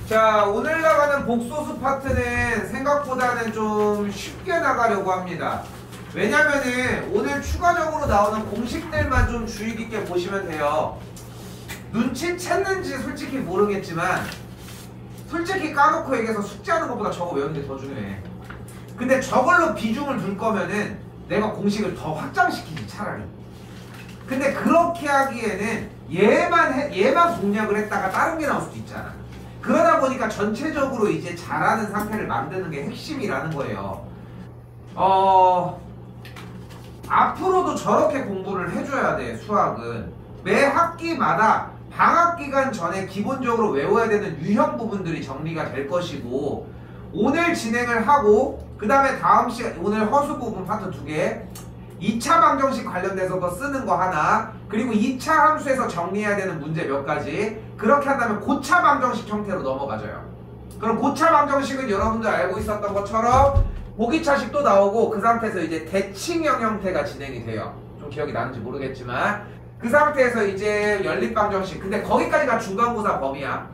자, 오늘 나가는 복소수 파트는 생각보다는 좀 쉽게 나가려고 합니다. 왜냐면은 오늘 추가적으로 나오는 공식들만 좀 주의 깊게 보시면 돼요. 눈치챘는지 솔직히 모르겠지만 솔직히 까놓고 얘기해서 숙제하는 것보다 저거 외우는 게 더 중요해. 근데 저걸로 비중을 둘 거면은 내가 공식을 더 확장시키지 차라리. 근데 그렇게 하기에는 얘만 공략을 했다가 다른 게 나올 수도 있잖아. 그러다 보니까 전체적으로 이제 잘하는 상태를 만드는 게 핵심이라는 거예요. 앞으로도 저렇게 공부를 해줘야 돼. 수학은 매 학기마다 방학기간 전에 기본적으로 외워야 되는 유형 부분들이 정리가 될 것이고, 오늘 진행을 하고 그 다음에 다음 시간 오늘 허수 부분 파트 2개, 2차 방정식 관련돼서 쓰는 거 하나, 그리고 2차 함수에서 정리해야 되는 문제 몇 가지, 그렇게 한다면 고차 방정식 형태로 넘어가져요. 그럼 고차 방정식은 여러분들 알고 있었던 것처럼 보기차식도 나오고 그 상태에서 이제 대칭형 형태가 진행이 돼요. 좀 기억이 나는지 모르겠지만 그 상태에서 이제 연립방정식, 근데 거기까지가 중간고사 범위야.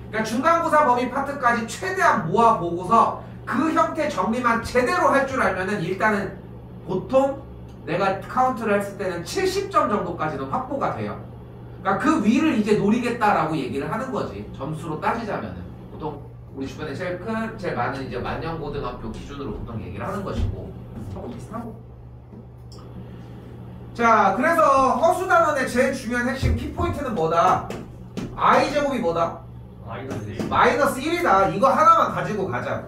그러니까 중간고사 범위 파트까지 최대한 모아보고서 그 형태 정리만 제대로 할 줄 알면은 일단은 보통 내가 카운트를 했을 때는 70점 정도까지는 확보가 돼요. 그러니까 그 위를 이제 노리겠다라고 얘기를 하는 거지. 점수로 따지자면은 보통 우리 주변에 제일 많은 이제 만년고등학교 기준으로 보통 얘기를 하는 것이고, 조금 비슷하고. 자, 그래서 허수단원의 제일 중요한 핵심 키포인트는 뭐다? i제곱이 뭐다? 마이너스 1이다. 이거 하나만 가지고 가자.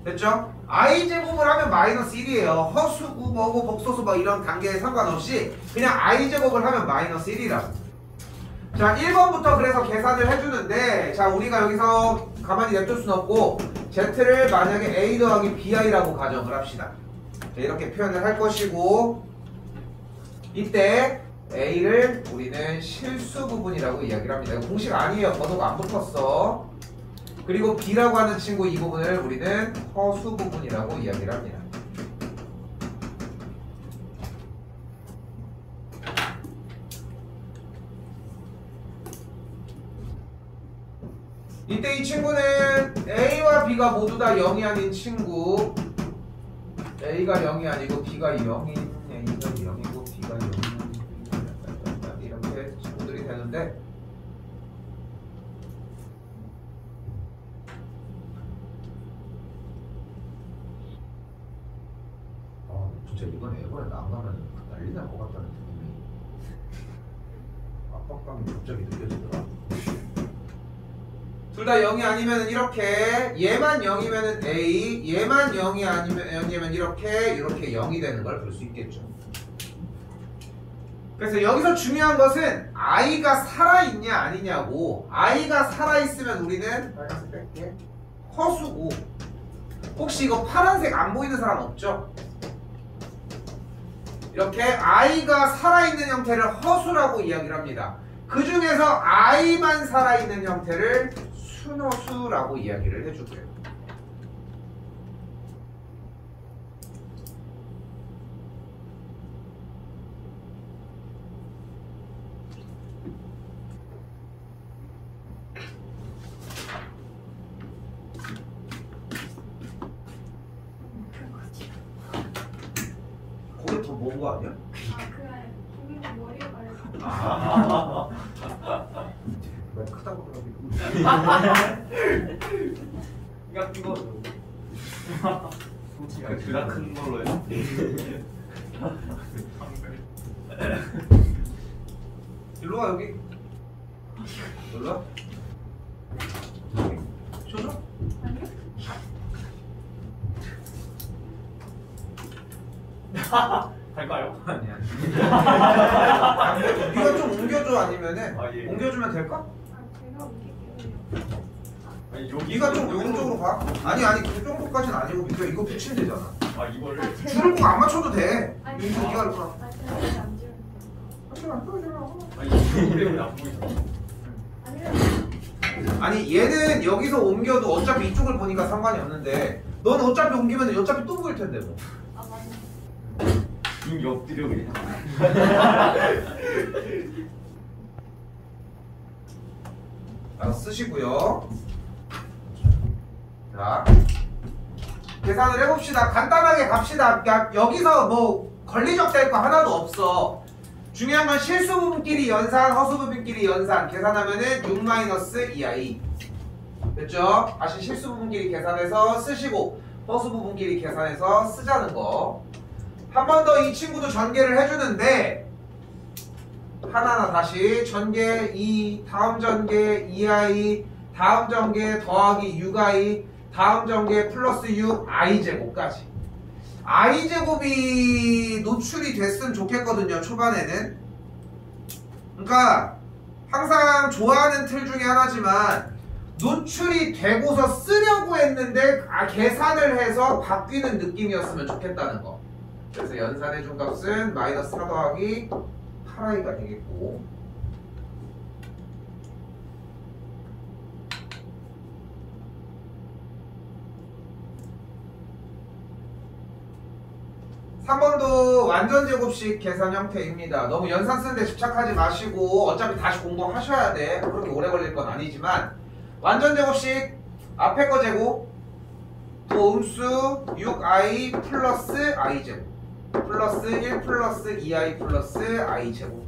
됐죠? i제곱을 하면 마이너스 1이에요. 허수구 뭐고 복소수 뭐 이런 단계에 상관없이 그냥 i제곱을 하면 마이너스 1이라고. 자, 1번부터 그래서 계산을 해주는데, 자, 우리가 여기서 가만히 냅둘 수는 없고 z를 만약에 a 더하기 bi라고 가정을 합시다. 자, 이렇게 표현을 할 것이고, 이때 a를 우리는 실수 부분이라고 이야기를 합니다. 이거 공식 아니에요. 번호가 안 붙었어. 그리고 b라고 하는 친구 이 부분을 우리는 허수 부분이라고 이야기를 합니다. 이때 이 친구는 a와 b가 모두 다 0이 아닌 친구, a가 0이 아니고 b가 0인 a가 0이고 b가 0인 이렇게 친구들이 되는데, 진짜 이번에 애벌에 나가면 난리 날 것 같다는 느낌이, 압박감이 갑자기 느껴지더라. 둘 다 0이 아니면 이렇게, 얘만 0이면 A, 얘만 0이 아니면 이렇게 0이 되는 걸 볼 수 있겠죠. 그래서 여기서 중요한 것은 i가 살아있냐 아니냐고. i가 살아있으면 우리는 빨간색 뺄게, 허수고. 혹시 이거 파란색 안 보이는 사람 없죠? 이렇게 i가 살아있는 형태를 허수라고 이야기를 합니다. 그 중에서 i만 살아있는 형태를 순허수라고 이야기를 해줄게요. 거기 더 먼 거 아니야? 그래. 고민이 머리가 아, 왜 크다고 그러고. 그러니까 이거 그냥 큰 걸로 해. 일로 와. 여기 일로 와. 쳐줘? 아니요? 갈까요? 아니야. 네가 좀 옮겨줘. 아니면은 예. 옮겨주면 될까? 제가 옮길게요. 아니 여기 네가 좀 오른쪽으로 가. 아니 그 정도까지는 아니고 밑에 이거 붙이면 되잖아. 이거를 줄을 꼭 안 맞춰도 돼. 아니, 이거 네가 할 거야. 제가 이렇게 안 지워요. 이거 때문에 안 보이잖아. 아니요. 아니 얘는 여기서 옮겨도 어차피 이쪽을 보니까 상관이 없는데, 넌 어차피 옮기면 어차피 또 보일 텐데 뭐. 아, 맞네. 눈 옆뒤로 그냥. 알아서 쓰시고요. 자, 계산을 해봅시다. 간단하게 갑시다. 여기서 뭐 걸리적될 거 하나도 없어. 중요한 건 실수 부분끼리 연산, 허수 부분끼리 연산 계산하면은 6-2i 됐죠? 다시 실수 부분끼리 계산해서 쓰시고 허수 부분끼리 계산해서 쓰자는 거. 한 번 더 이 친구도 전개를 해주는데 하나하나 다시 전개 2, 다음 전개 2i, 다음 전개 더하기 6i, 다음 전개 플러스 6, i제곱까지. i제곱이 노출이 됐으면 좋겠거든요, 초반에는. 그러니까 항상 좋아하는 틀 중에 하나지만 노출이 되고서 쓰려고 했는데 계산을 해서 바뀌는 느낌이었으면 좋겠다는 거. 그래서 연산해준 값은 마이너스 4 더하기 8i가 되겠고, 삼 번도 완전제곱식 계산 형태입니다. 너무 연산 쓰는데 집착하지 마시고 어차피 다시 공부하셔야 돼. 그렇게 오래 걸릴 건 아니지만 완전제곱식 앞에 거 제곱 또 음수 6i 플러스 i제곱 플러스 1 플러스 2i 플러스 i제곱.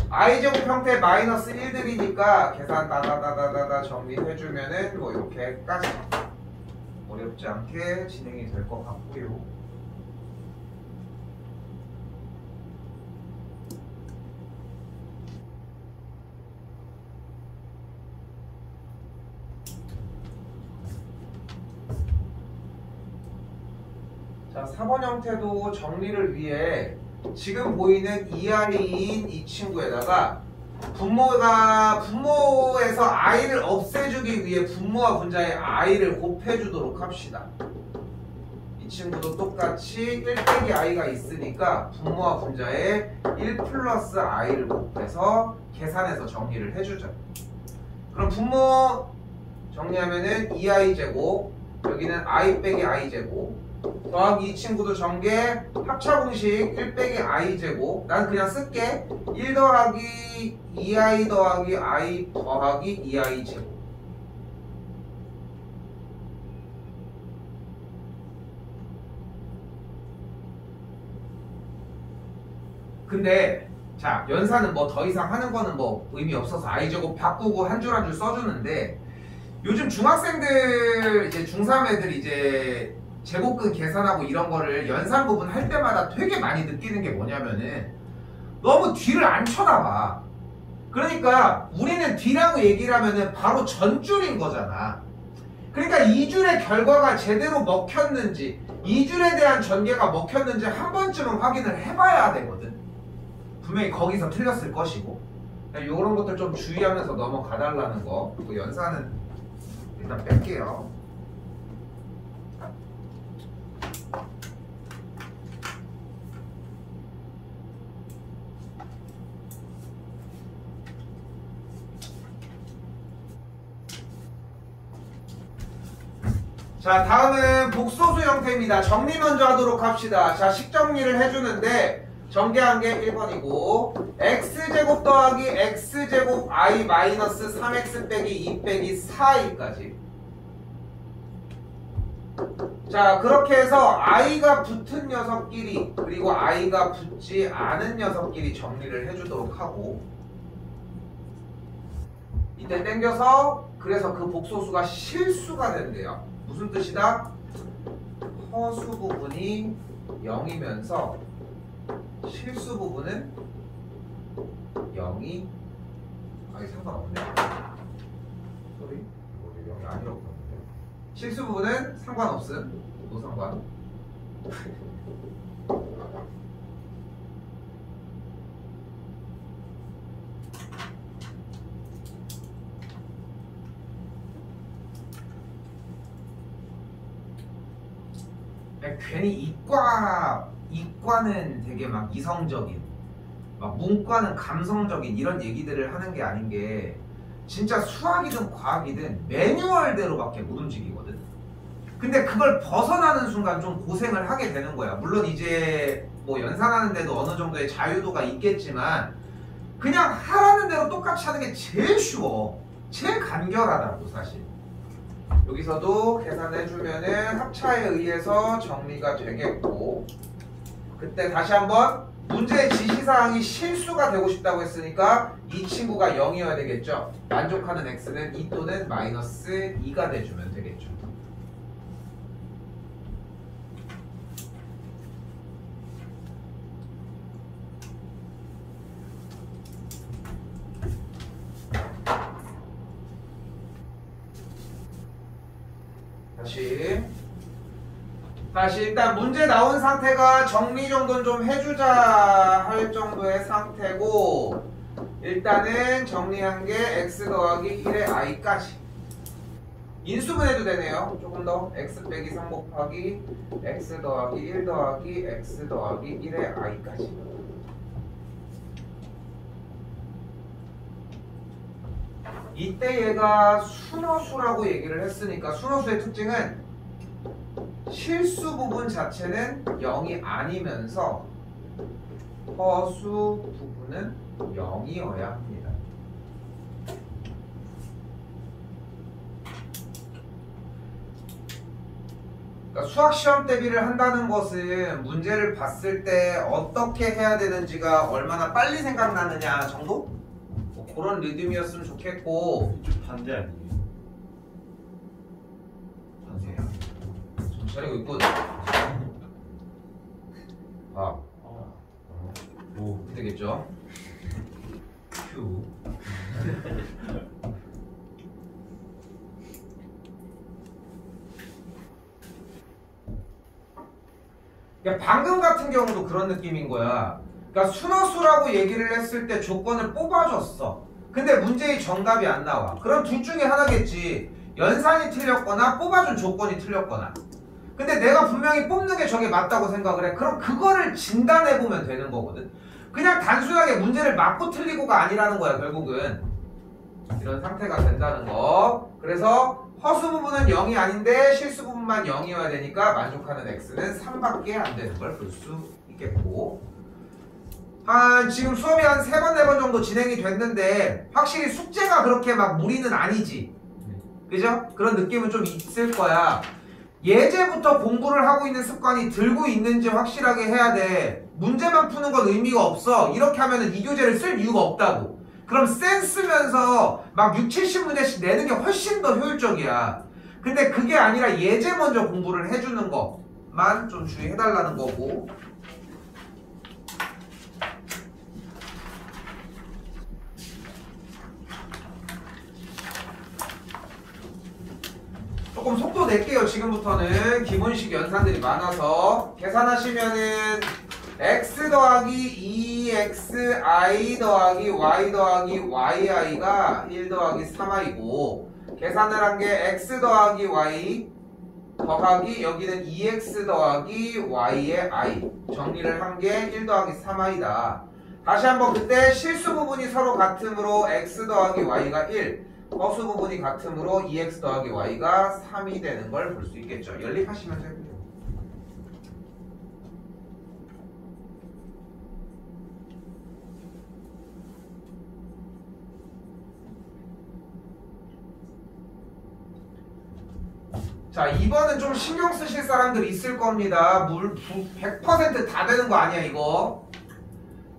i제곱 형태 마이너스 1들이니까 계산 다다다다다 정리해주면은 뭐 이렇게까지 어렵지 않게 진행이 될 것 같고요. 자, 4번 형태도 정리를 위해 지금 보이는 2i인 이 친구에다가 분모에서 i를 없애주기 위해 분모와 분자에 i를 곱해주도록 합시다. 이 친구도 똑같이 1 빼기 i가 있으니까 분모와 분자에 1 플러스 i를 곱해서 계산해서 정리를 해주자. 그럼 분모 정리하면은 2i 제곱, 여기는 i 빼기 i 제곱 더하기 이 친구도 전개 합차 공식 1 빼기 i 제곱. 난 그냥 쓸게. 1 더하기 2i 더하기 i 더하기 2i 제곱. 근데 자, 연산은 뭐 더 이상 하는 거는 뭐 의미 없어서 i 제곱 바꾸고 한 줄 한 줄 써주는데, 요즘 중학생들 이제 중3 애들 이제 제곱근 계산하고 이런 거를 연산 부분 할 때마다 되게 많이 느끼는 게 뭐냐면은 너무 뒤를 안 쳐다봐. 그러니까 우리는 뒤라고 얘기를 하면은 바로 전줄인 거잖아. 그러니까 이 줄의 결과가 제대로 먹혔는지, 이 줄에 대한 전개가 먹혔는지 한 번쯤은 확인을 해봐야 되거든. 분명히 거기서 틀렸을 것이고. 이런 것들 좀 주의하면서 넘어가달라는 거. 그리고 연산은 일단 뺄게요. 자, 다음은 복소수 형태입니다. 정리 먼저 하도록 합시다. 자, 식정리를 해주는데 전개한 게 1번이고 x제곱 더하기 x제곱 i 마이너스 3x 빼기 2 빼기 4i까지. 자, 그렇게 해서 i가 붙은 녀석끼리 그리고 i가 붙지 않은 녀석끼리 정리를 해주도록 하고, 이때 땡겨서 그래서 그 복소수가 실수가 된대요. 무슨 뜻이다? 허수 부분이 0이면서 실수 부분은 0이 상관없네. 소리? 이거 0이 아니라고 그러는데. 실수 부분은 상관없음. 노상관. 괜히 이과는 되게 막 이성적인, 막 문과는 감성적인 이런 얘기들을 하는 게 아닌 게, 진짜 수학이든 과학이든 매뉴얼대로밖에 못 움직이거든. 근데 그걸 벗어나는 순간 좀 고생을 하게 되는 거야. 물론 이제 뭐 연산하는데도 어느 정도의 자유도가 있겠지만 그냥 하라는 대로 똑같이 하는 게 제일 쉬워. 제일 간결하다고 사실. 여기서도 계산해주면은 합차에 의해서 정리가 되겠고, 그때 다시 한번 문제의 지시사항이 실수가 되고 싶다고 했으니까 이 친구가 0이어야 되겠죠. 만족하는 x는 2 또는 마이너스 2가 돼주면 되겠죠. 다시 일단 문제 나온 상태가 정리 정도는 좀 해주자 할 정도의 상태고, 일단은 정리한 게 x 더하기 1의 i까지 인수분해도 되네요. 조금 더 x 빼기 3 곱하기 x 더하기 1 더하기 x 더하기 1의 i까지. 이때 얘가 순허수라고 얘기를 했으니까 순허수의 특징은 실수 부분 자체는 0이 아니면서 허수 부분은 0이어야 합니다. 그러니까 수학 시험 대비를 한다는 것은 문제를 봤을 때 어떻게 해야 되는지가 얼마나 빨리 생각나느냐 정도? 뭐 그런 리듬이었으면 좋겠고. 좀 반대 아니에요? 반대야. 기다리고 있고. 아, 오, 그렇게 되겠죠. Q. 그러니까 방금 같은 경우도 그런 느낌인 거야. 그러니까 순허수라고 얘기를 했을 때 조건을 뽑아줬어. 근데 문제의 정답이 안 나와. 그럼 둘 중에 하나겠지. 연산이 틀렸거나 뽑아준 조건이 틀렸거나. 근데 내가 분명히 뽑는 게 저게 맞다고 생각을 해. 그럼 그거를 진단해보면 되는 거거든. 그냥 단순하게 문제를 맞고 틀리고가 아니라는 거야, 결국은. 이런 상태가 된다는 거. 그래서 허수 부분은 0이 아닌데 실수 부분만 0이어야 되니까 만족하는 x는 3밖에 안 되는 걸 볼 수 있겠고. 지금 수업이 한 3번, 4번 정도 진행이 됐는데 확실히 숙제가 그렇게 막 무리는 아니지. 그죠? 그런 느낌은 좀 있을 거야. 예제부터 공부를 하고 있는 습관이 들고 있는지 확실하게 해야 돼. 문제만 푸는 건 의미가 없어. 이렇게 하면 이 교재를 쓸 이유가 없다고. 그럼 센스면서 막 6, 70문제씩 내는 게 훨씬 더 효율적이야. 근데 그게 아니라 예제 먼저 공부를 해주는 것만 좀 주의해달라는 거고. 조금 속도 낼게요. 지금부터는 기본식 연산들이 많아서. 계산하시면은 x 더하기 2xi 더하기 y 더하기 yi가 1 더하기 3i고, 계산을 한 게 x 더하기 y 더하기 여기는 2x 더하기 y의 i, 정리를 한 게 1 더하기 3i다. 다시 한번 그때 실수 부분이 서로 같으므로 x 더하기 y가 1, 허수 부분이 같으므로 2x 더하기 y가 3이 되는 걸 볼 수 있겠죠. 연립하시면서 해볼게요. 자, 2번은 좀 신경 쓰실 사람들 있을 겁니다. 100% 다 되는 거 아니야, 이거.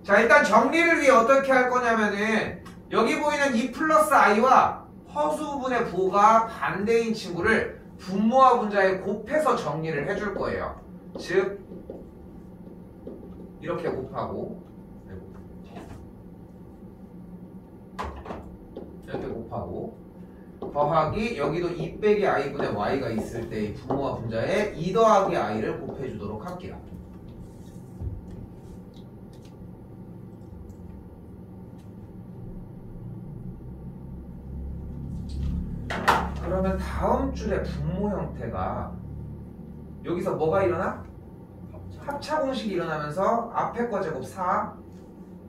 자, 일단 정리를 위해 어떻게 할 거냐면은 여기 보이는 2 플러스 i와 허수 부분의 부호가 반대인 친구를 분모와 분자에 곱해서 정리를 해줄 거예요. 즉 이렇게 곱하고 이렇게 곱하고 더하기 여기도 2 빼기 i분의 y가 있을 때 이 분모와 분자에 2 더하기 i를 곱해주도록 할게요. 그러면 다음 줄의 분모 형태가 여기서 뭐가 일어나? 합차 공식이 일어나면서 앞에 거 제곱 4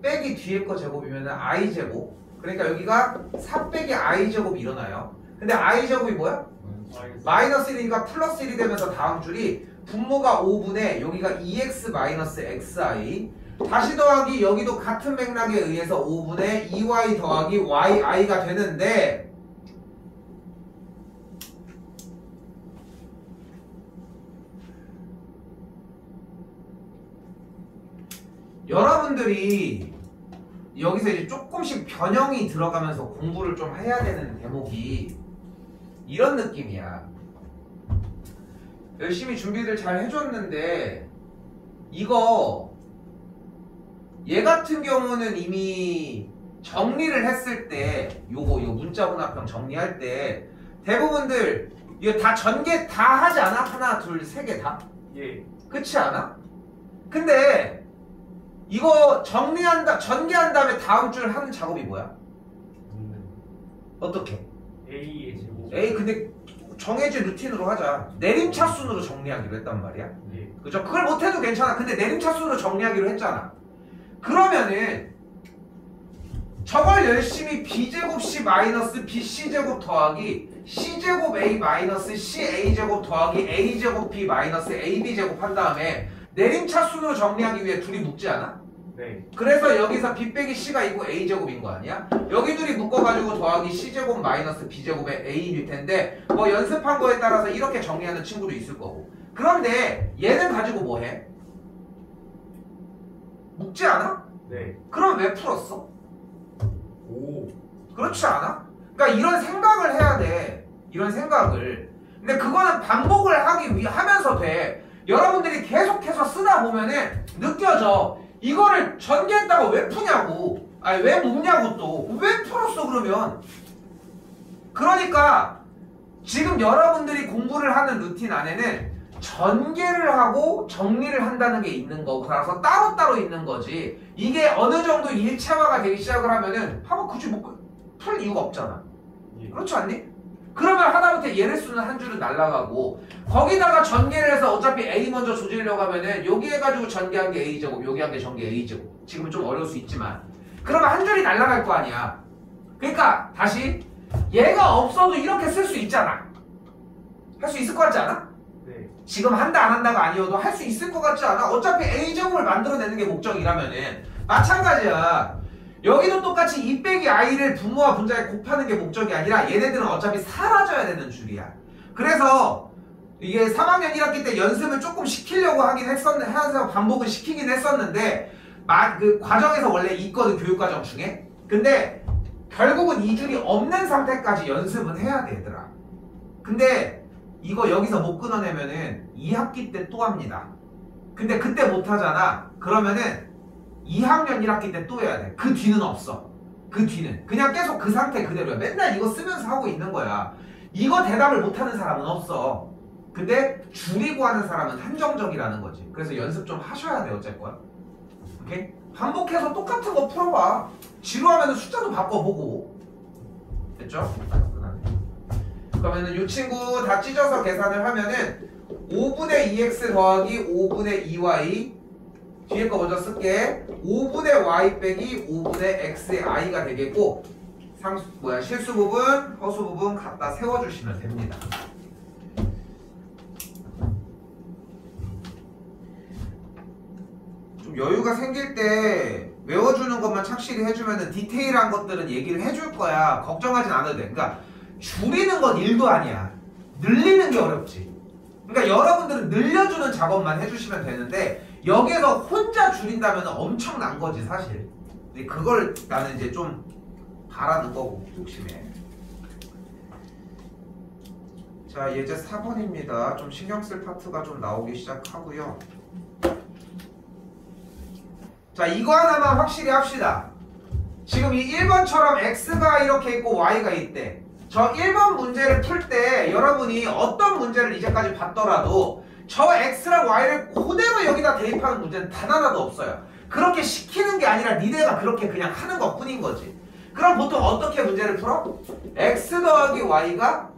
빼기 뒤에 거 제곱이면 i제곱. 그러니까 여기가 4 빼기 i제곱이 일어나요. 근데 i제곱이 뭐야? 마이너스 1이니까 플러스 1이 되면서 다음 줄이 분모가 5분의 여기가 2x 마이너스 xi, 다시 더하기 여기도 같은 맥락에 의해서 5분의 2y 더하기 yi가 되는데, 여러분들이 여기서 이제 조금씩 변형이 들어가면서 공부를 좀 해야 되는 대목이 이런 느낌이야. 열심히 준비를 잘 해줬는데 이거 얘 같은 경우는 이미 정리를 했을 때 요거 문자 혼합형 정리할 때 대부분들 이거 다 전개 다 하지 않아? 하나 둘 세 개 다? 예. 그렇지 않아? 근데 이거 전개한 다음에 다음 줄 하는 작업이 뭐야? 어떻게? A의 제곱. 에이 근데 정해진 루틴으로 하자. 내림차순으로 정리하기로 했단 말이야. 예. 그죠? 그걸 못해도 괜찮아. 근데 내림차순으로 정리하기로 했잖아. 그러면은 저걸 열심히 b제곱 c 마이너스 bc제곱 더하기 c제곱 a 마이너스 ca제곱 더하기 a제곱 b 마이너스 ab제곱 한 다음에 내림차순으로 정리하기 위해 둘이 묶지 않아? 네. 그래서 여기서 b 빼기 c가 있고 a제곱인 거 아니야? 여기 둘이 묶어가지고 더하기 c제곱 마이너스 b제곱의 a일 텐데 뭐 연습한 거에 따라서 이렇게 정리하는 친구도 있을 거고. 그런데 얘는 가지고 뭐 해? 묶지 않아? 네. 그럼 왜 풀었어? 오. 그렇지 않아? 그러니까 이런 생각을 해야 돼. 이런 생각을. 근데 그거는 반복을 하면서 돼. 여러분들이 계속해서 쓰다 보면은 느껴져. 이거를 전개했다고 왜 푸냐고. 아니 왜 묶냐고 또. 왜 풀었어 그러면. 그러니까 지금 여러분들이 공부를 하는 루틴 안에는 전개를 하고 정리를 한다는 게 있는 거고 따라서 따로따로 있는 거지. 이게 어느 정도 일체화가 되기 시작을 하면은 한번 굳이 풀 이유가 없잖아. 예. 그렇지 않니? 그러면 하다못해 얘를 쓰는 한 줄은 날라가고 거기다가 전개를 해서 어차피 A 먼저 조지려고 하면은 여기 해가지고 전개한 게 A제곱 여기 한 게 전개 A제곱. 지금은 좀 어려울 수 있지만 그러면 한 줄이 날라갈 거 아니야. 그러니까 다시 얘가 없어도 이렇게 쓸 수 있잖아. 할 수 있을 것 같지 않아? 네. 지금 한다 안 한다가 아니어도 할 수 있을 것 같지 않아? 어차피 A제곱을 만들어내는 게 목적이라면은 마찬가지야. 여기도 똑같이 2 빼기 i를 분모와 분자에 곱하는 게 목적이 아니라 얘네들은 어차피 사라져야 되는 줄이야. 그래서 이게 3학년 1학기 때 연습을 조금 시키려고 하긴 해서 반복을 시키긴 했었는데 그 과정에서 원래 있거든, 교육과정 중에. 근데 결국은 이 줄이 없는 상태까지 연습은 해야 돼, 얘들아. 근데 이거 여기서 못 끊어내면은 2학기 때 또 합니다. 근데 그때 못 하잖아. 그러면은 2학년 1학기 때 또 해야 돼. 그 뒤는 없어. 그 뒤는 그냥 계속 그 상태 그대로야. 맨날 이거 쓰면서 하고 있는 거야. 이거 대답을 못하는 사람은 없어. 근데 줄이고 하는 사람은 한정적이라는 거지. 그래서 연습 좀 하셔야 돼 어쨌건. 오케이? 반복해서 똑같은 거 풀어봐. 지루하면 숫자도 바꿔보고. 됐죠? 그러면은 이 친구 다 찢어서 계산을 하면은 5분의 2x 더하기 5분의 2y 뒤에 거 먼저 쓸게. 5분의 y 빼기 5분의 x의 i가 되겠고 실수 부분, 허수 부분 갖다 세워주시면 됩니다. 좀 여유가 생길 때 외워주는 것만 착실히 해주면은 디테일한 것들은 얘기를 해줄 거야. 걱정하진 않아도 돼. 그러니까 줄이는 건 일도 아니야. 늘리는 게 어렵지. 그러니까 여러분들은 늘려주는 작업만 해주시면 되는데 여기에서 혼자 줄인다면 엄청난 거지 사실. 근데 그걸 나는 이제 좀 바라는 거고 욕심에. 자, 예제 4번입니다. 좀 신경 쓸 파트가 좀 나오기 시작하고요. 자, 이거 하나만 확실히 합시다. 지금 이 1번처럼 x가 이렇게 있고 y가 있대. 저 1번 문제를 풀 때 여러분이 어떤 문제를 이제까지 봤더라도 저 x랑 y를 그대로 여기다 대입하는 문제는 단 하나도 없어요. 그렇게 시키는 게 아니라 니네가 그렇게 그냥 하는 것 뿐인 거지. 그럼 보통 어떻게 문제를 풀어? x 더하기 y가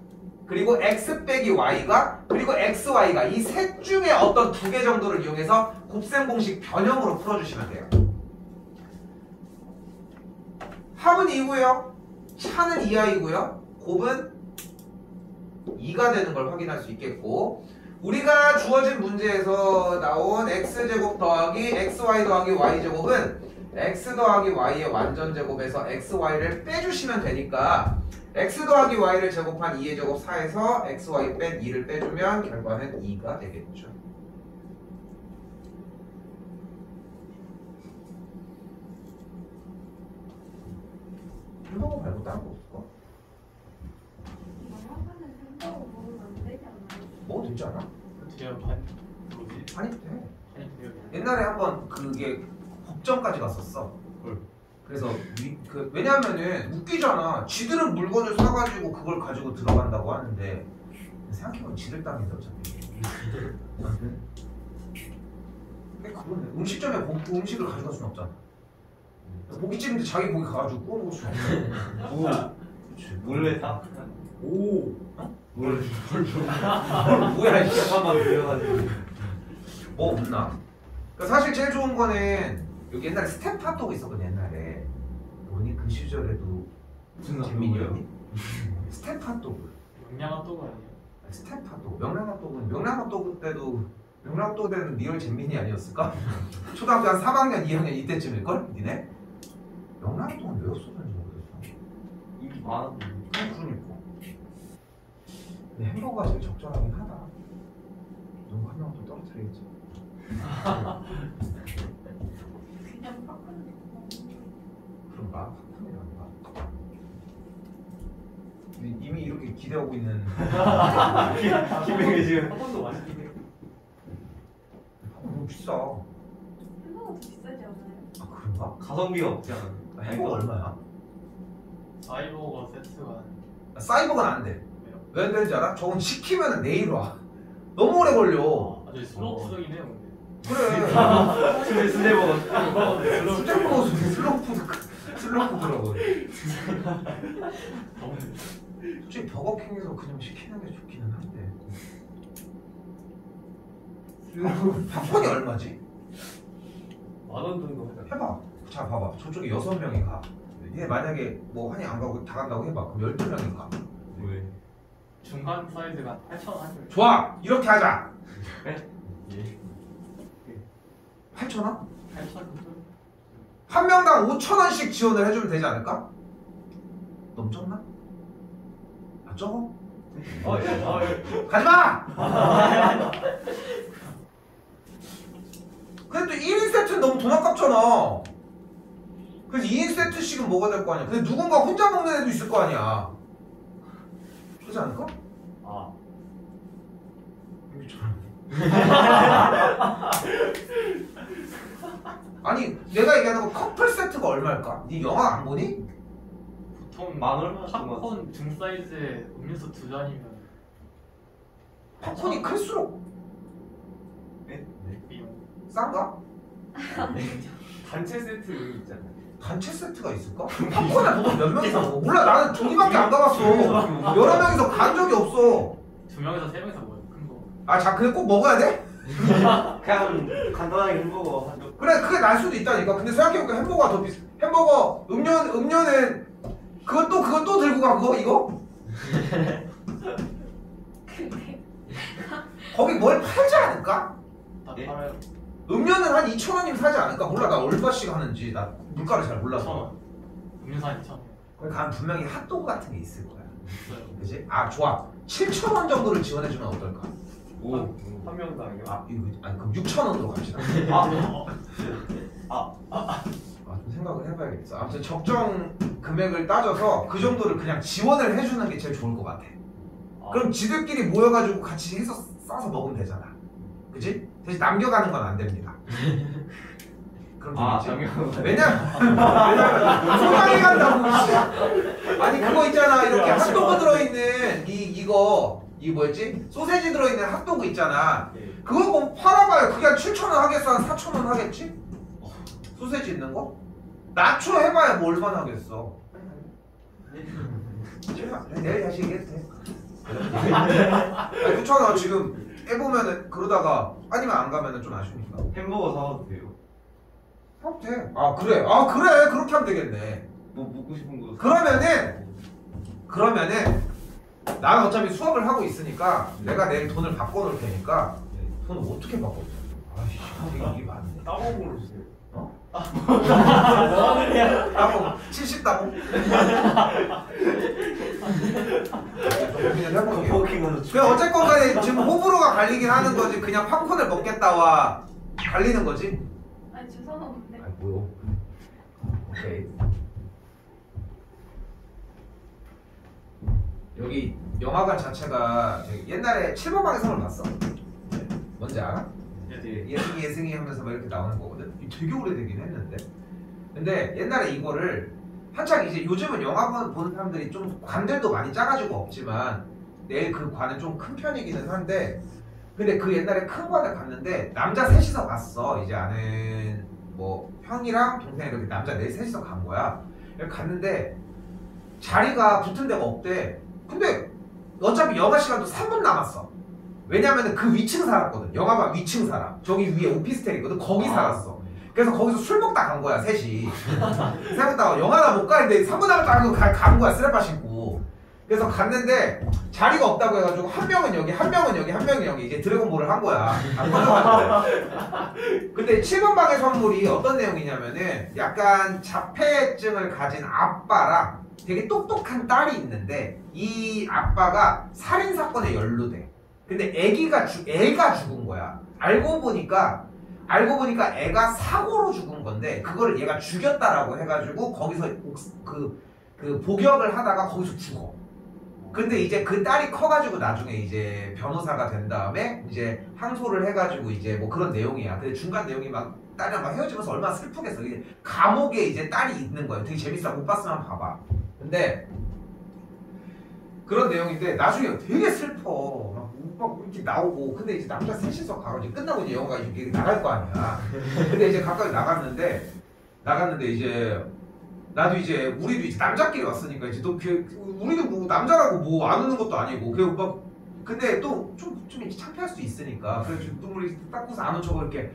그리고 x 빼기 y가 그리고 xy가 이 셋 중에 어떤 두 개 정도를 이용해서 곱셈 공식 변형으로 풀어주시면 돼요. 합은 2고요. 차는 2i고요. 곱은 2가 되는 걸 확인할 수 있겠고 우리가 주어진 문제에서 나온 x제곱 더하기 xy 더하기 y제곱은 x 더하기 y의 완전제곱에서 xy를 빼주시면 되니까 x 더하기 y를 제곱한 2의 제곱 4에서 xy 뺀 2를 빼주면 결과는 2가 되겠죠. 햄버거 말고 다른 거 없을까? 영화관은 햄버거 먹으면 안 되지 않아요? 먹어도 되지 않아? 그냥 반 뭐지? 아니 돼. 아니 그냥 옛날에 한번 그게 법정까지 갔었어. 헐. 그래서 왜냐면은 웃기잖아. 지들은 물건을 사가지고 그걸 가지고 들어간다고 하는데 생각해보면 지들 땅인데 어차피. 근데 그러네. 음식점에 음식을 가져갈 순 없잖아. 고깃집인데 자기 고기 가가지고 구워 먹을 수 없어. 오. 그치. 몰래 딱. 오. 몰래. 뭐야 이게. 잠깐만 그려가지고. 뭐 없나? 그러니까 사실 제일 좋은 거는 여기 옛날에 스텝 핫도그 있었거든 옛날에. 너니 그 시절에도 무슨 재민이었니? 스텝 핫도그. 영양 핫도그 아니에요? 스텝 핫도그. 명랑 핫도그 때도 명랑 핫도그 때는 리얼 잼민이 아니었을까? 초등학교 한 3학년 2학년 이때쯤일걸? 니네? 명랑 핫도그는 왜 없었는지 모르겠어. 인기 많았는데. 그러니까. 근데 햄버거가 제일 적절하긴 하다. 누구 한 명 또 떨어뜨리겠지. 그냥 팝콘 그런가? 팝콘이란가? 이미 이렇게 기대하고 있는 김행이 지금. 한 번도 맛있게 팝콘 너무 비싸. 햄버거 더 비싸지 않아요? 아 그런가? 가성비가 없지 않아? 아, 햄버거 얼마야? 사이버거 세트가 사이버건 안 돼. 왜요? 왜 안 되는지 알아? 저건 시키면 내일 와. 너무 오래 걸려. 아주 슬로푸드긴 해요 근데 그래. 순대버거. 수제버거 슬로푸드라고. 솔직히 버거킹에서 그냥 시키는 게 좋기는 한데. 팝콘이 얼마지? 만원 정도 하잖아. 해봐. 자 봐봐. 저쪽에 6명이 가. 얘 만약에 뭐 한이 안 가고 다 간다고 해봐. 그럼 12명이 가. 왜? 중간 사이즈가 8,000원 하죠. 좋아. 이렇게 하자. 예. 8,000원? 8,000원? 한 명당 5,000원씩 지원을 해주면 되지 않을까? 너무 적나? 아 적어? 가지마! 근데 또 1인 세트는 너무 돈 아깝잖아. 그래서 2인 세트씩은 먹어야 될 거 아니야. 근데 누군가 혼자 먹는 애도 있을 거 아니야. 그렇지 않을까? 아 여기 저런. 아니 내가 얘기하는 거 커플 세트가 얼마일까? 네 영화 안 보니? 보통 만 얼마 정도 팝콘 중 사이즈에 음료수 2잔이면 팝콘이 클수록 네? 비용 싼가? 단체 세트 여기 있잖아. 단체 세트가 있을까? 팝콘에 보통 몇 명이서 먹어? 몰라 나는 둘이밖에 안 가봤어. 여러 명이서 간 적이 없어. 2명에서 3명이서 먹어요 큰거 아 자 근데 꼭 먹어야 돼? 그냥 간단하게 햄버거 한 점. 그래 그게 날 수도 있다니까. 근데 생각해보니까 햄버거가 더 비싸. 햄버거 음료는 그거 또 들고 가 그거 이거? 근데 거기 뭘 팔지 않을까? 다 예? 팔아요. 음료는 한 2,000원이면 사지 않을까? 몰라 나 얼마씩 하는지 나 물가를 잘 몰라서. 2,000원 음료수 한 2,000원 그러니까 간 분명히 핫도그 같은 게 있을 거야. 있어요. 그지? 아 좋아. 7,000원 정도를 지원해주면 어떨까? 오. 한 명당이요? 아니 그럼 6,000원으로 갑시다. 좀 생각을 해봐야겠어. 아무튼 적정 금액을 따져서 그 정도를 그냥 지원을 해주는 게 제일 좋을 것 같아. 그럼 지들끼리 모여가지고 같이 해서 싸서 먹으면 되잖아. 그지? 대신 남겨가는 건 안 됩니다. 그럼 되겠지? 왜냐면 소장해 간다고. 씨. 아니 그거 있잖아. 이렇게 핫도그 들어있는 이 뭐였지? 소세지 들어있는 핫도그 있잖아. 그거 뭐 팔아봐요. 그게 한 7,000원 하겠어? 한 4,000원 하겠지? 소세지 있는 거? 나초 해봐야 뭐 얼마나 하겠어? 내일 다시 얘기해도 돼. 아니, 9,000원 지금 해보면은 그러다가 아니면 안 가면은 좀 아쉬우니까. 햄버거 사와도 돼요? 하면 돼. 아 그래. 그렇게 하면 되겠네. 뭐 먹고 싶은 거. 그러면은 나는 어차피 수업을 하고 있으니까 내가 내일 돈을 바꿔놓을 테니까 돈을 어떻게 바꿔줘? 아이씨 되게 일이 많네. 따봉으로 주세요. 따봉 70따봉? 고민을 해볼게요. 버거킹으로 그 어쨌건 간에 지금 호불호가 갈리긴 하는 거지. 그냥 팝콘을 먹겠다와 갈리는 거지. 아니 저 상관없는데. 아이 뭐요? 오케이. 여기 영화관 자체가 옛날에 7번방의 성을 봤어? 뭔지 알아? 네. 예승이 하면서 막 이렇게 나오는 거거든. 되게 오래되긴 했는데. 근데 옛날에 이거를 한창 이제 요즘은 영화관 보는 사람들이 좀 관들도 많이 짜가지고 없지만 내일 그 관은 좀 큰 편이기는 한데 근데 그 옛날에 큰 관을 갔는데 남자 셋이서 갔어. 이제 아는 뭐 형이랑 동생 이렇게 남자 셋이서 간 거야. 갔는데 자리가 붙은 데가 없대. 근데 어차피 영화 시간도 3분 남았어. 왜냐면은 그 위층 살았거든. 영화관 위층 살아. 저기 위에 오피스텔이거든. 거기 살았어. 그래서 거기서 술 먹다 간 거야, 셋이. 생각다가 영화나 못 가는데 3분 남았다고 간 거야, 쓰레빠 신고. 그래서 갔는데 자리가 없다고 해가지고 한 명은 여기, 한 명은 여기, 한 명은 여기 이제 드래곤볼을 한 거야. 근데 7번 방의 선물이 어떤 내용이냐면은 약간 자폐증을 가진 아빠랑 되게 똑똑한 딸이 있는데 이 아빠가 살인 사건에 연루돼. 근데 애가 죽은 거야. 알고 보니까 애가 사고로 죽은 건데 그거를 얘가 죽였다라고 해가지고 거기서 그 복역을 하다가 거기서 죽어. 근데 이제 그 딸이 커가지고 나중에 이제 변호사가 된 다음에 이제 항소를 해가지고 이제 뭐 그런 내용이야. 근데 중간 내용이 막 딸이랑 막 헤어지면서 얼마나 슬프겠어. 이제 감옥에 이제 딸이 있는 거야. 되게 재밌어. 못 봤으면 봐봐. 근데 그런 내용인데 나중에 되게 슬퍼. 막 이렇게 나오고 근데 이제 남자 셋이서 가고 끝나고 이제 영화가 이렇게 나갈 거 아니야. 근데 이제 가까이 나갔는데 이제 나도 이제 우리도 이제 남자끼리 왔으니까 이제 또 우리도 뭐 남자라고 뭐 안 우는 것도 아니고 막 근데 또 좀 이제 창피할 수도 있으니까 그래서 눈물이 닦고서 안 온 척을 이렇게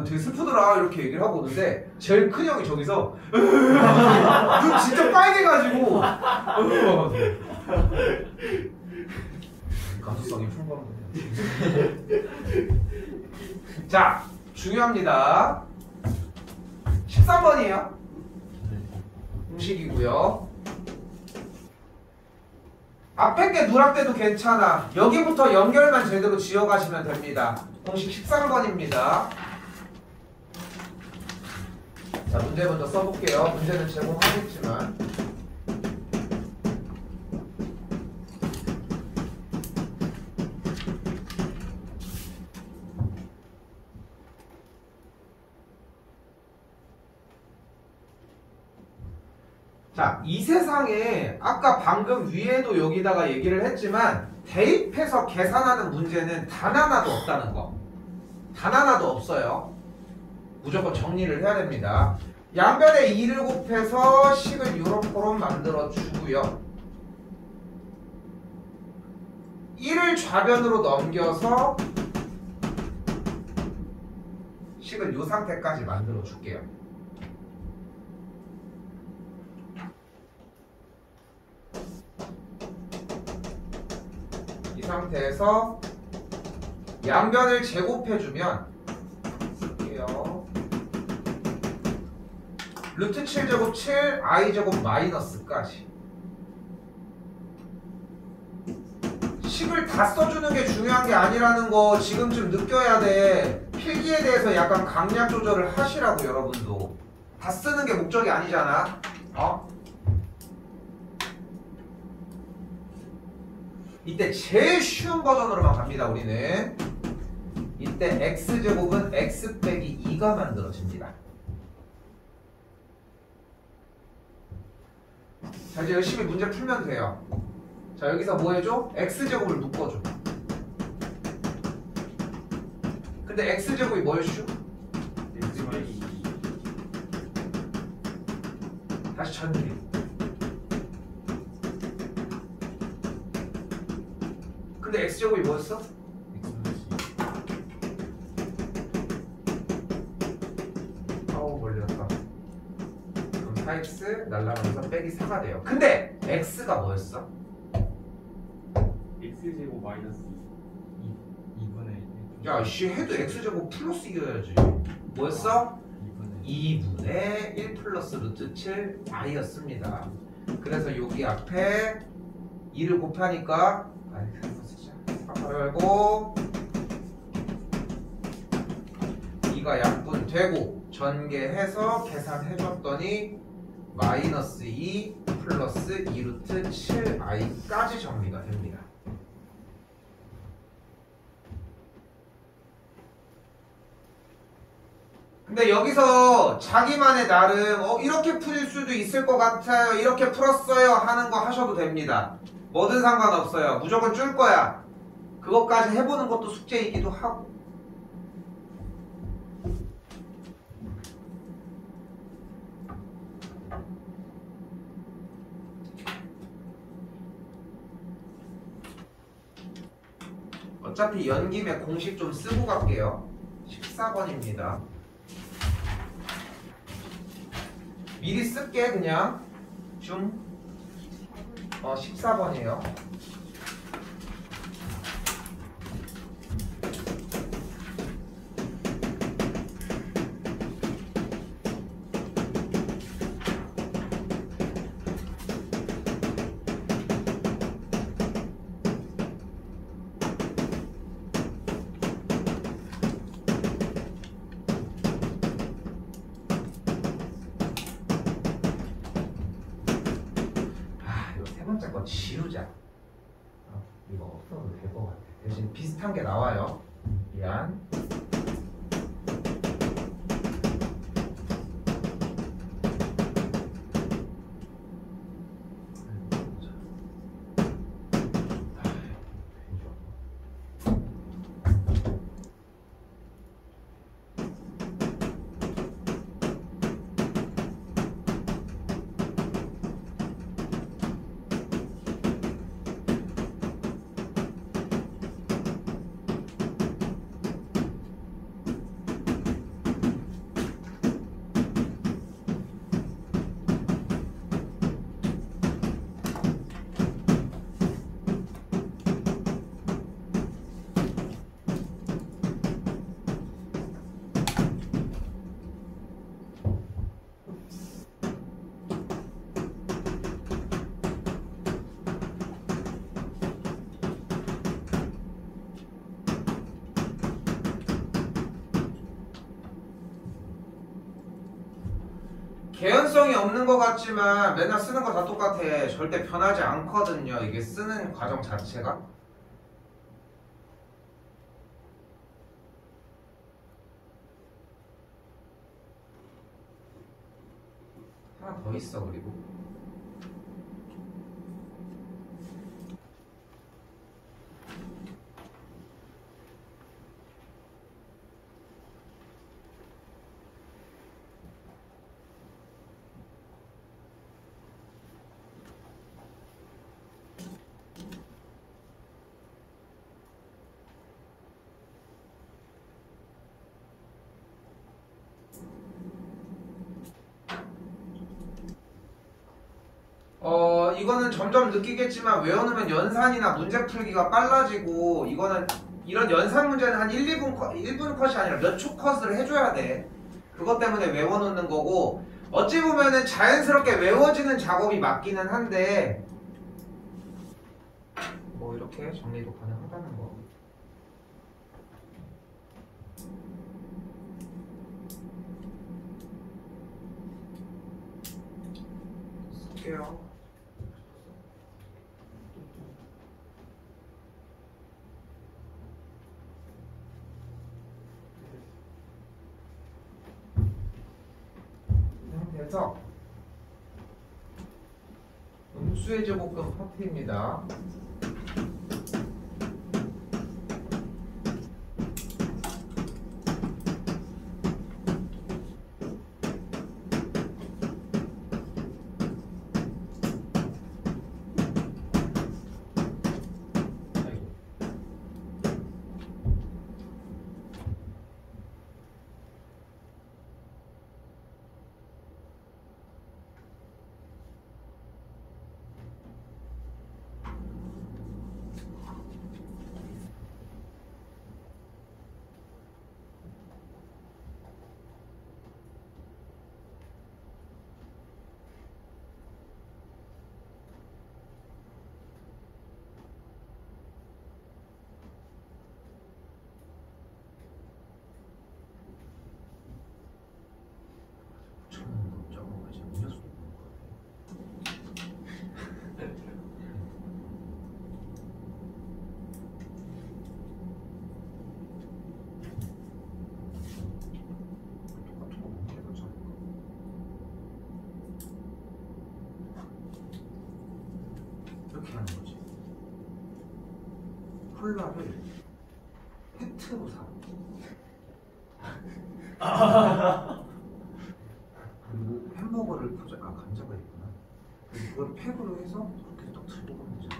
되게 슬프더라 이렇게 얘기를 하고 오는데 제일 큰 형이 저기서 눈 진짜 빨개가지고 감수성이 풍부한 거예요. 자, 중요합니다. 13번이에요. 공식이고요. 앞에 게 누락돼도 괜찮아. 여기부터 연결만 제대로 지어가시면 됩니다. 공식 13번입니다. 자, 문제 먼저 써볼게요. 문제는 제공하겠지만 자, 이 세상에 아까 방금 위에도 여기다가 얘기를 했지만 대입해서 계산하는 문제는 단 하나도 없다는 거. 단 하나도 없어요. 무조건 정리를 해야 됩니다. 양변에 2를 곱해서 식을 요렇게 만들어 주고요. 1을 좌변으로 넘겨서 식을 요 상태까지 만들어 줄게요. 이 상태에서 양변을 제곱해주면 쓸게요. 루트 7제곱 7 i제곱 마이너스까지 식을 다 써주는 게 중요한 게 아니라는 거 지금쯤 느껴야 돼. 필기에 대해서 약간 강약 조절을 하시라고. 여러분도 다 쓰는 게 목적이 아니잖아. 이때 제일 쉬운 버전으로만 갑니다. 우리는 이때 x제곱은 x 빼기 2가 만들어집니다. 자, 이제 열심히 문제 풀면 돼요. 자, 여기서 뭐 해줘? x제곱을 묶어줘. 근데 x제곱이 뭐였슈? 다시 전개. 근데 x제곱이 뭐였어? 걸렸다. 그럼 4x 날라가면서 빼기 4가 돼요. 근데 x가 뭐였어? x제곱 마이너스 2분의 1. 야, 씨 해도 x제곱 플러스 2여야지. 뭐였어? 2분의 1 플러스 루트 7 i였습니다. 그래서 여기 앞에 2를 곱하니까 말고 2가 약분되고 전개해서 계산해줬더니 마이너스 2 플러스 2루트 7i까지 정리가 됩니다. 근데 여기서 자기만의 나름 이렇게 풀 수도 있을 것 같아요. 이렇게 풀었어요 하는 거 하셔도 됩니다. 뭐든 상관없어요. 무조건 줄 거야. 그것까지 해보는 것도 숙제이기도 하고. 어차피 연김에 공식 좀 쓰고 갈게요. 14번입니다. 미리 쓸게 그냥. 14번이에요. 세 번째 거 지우자. 이거 없어도 될 것 같아. 대신 비슷한 게 나와요. 미안. 개연성이 없는 것 같지만 맨날 쓰는 거 다 똑같아. 절대 변하지 않거든요. 이게 쓰는 과정 자체가. 하나 더 있어. 그리고 이거는 점점 느끼겠지만 외워놓으면 연산이나 문제 풀기가 빨라지고, 이거는 이런 연산 문제는 한 1분 컷이 아니라 몇 초 컷을 해줘야 돼. 그것 때문에 외워놓는 거고, 어찌 보면은 자연스럽게 외워지는 작업이 맞기는 한데 뭐 이렇게 정리도 가능하다는 거. 쓸게요. 그래서 음수의 제곱근 파트입니다. 콜라를 페트로 사. 그리고 햄버거를 포장, 아 감자가 있구나. 그래서 그걸 팩으로 해서 그렇게 딱 들고 가면 되잖아.